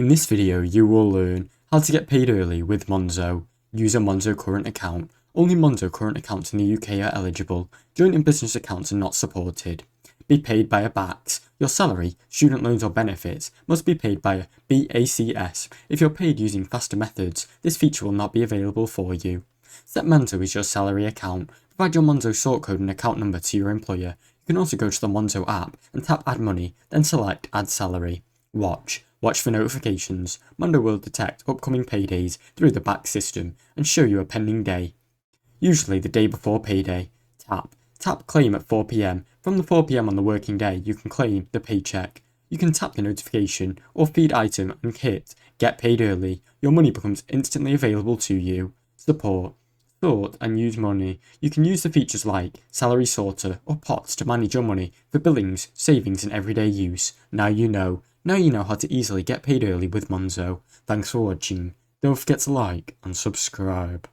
In this video, you will learn how to get paid early with Monzo. Use a Monzo current account. Only Monzo current accounts in the UK are eligible. Joint and business accounts are not supported. Be paid by a BACS. Your salary, student loans or benefits must be paid by a BACS. If you're paid using faster methods, this feature will not be available for you. Set Monzo as your salary account. Provide your Monzo sort code and account number to your employer. You can also go to the Monzo app and tap Add Money, then select Add Salary. Watch for notifications. Monzo will detect upcoming paydays through the back system and show you a pending day. Usually the day before payday. Tap Claim at 4 PM. From the 4 PM on the working day, you can claim the paycheck. You can tap the notification or feed item and hit Get Paid Early. Your money becomes instantly available to you. Support. Sort and use money. You can use the features like Salary Sorter or Pots to manage your money for billings, savings and everyday use. Now you know how to easily get paid early with Monzo. Thanks for watching. Don't forget to like and subscribe.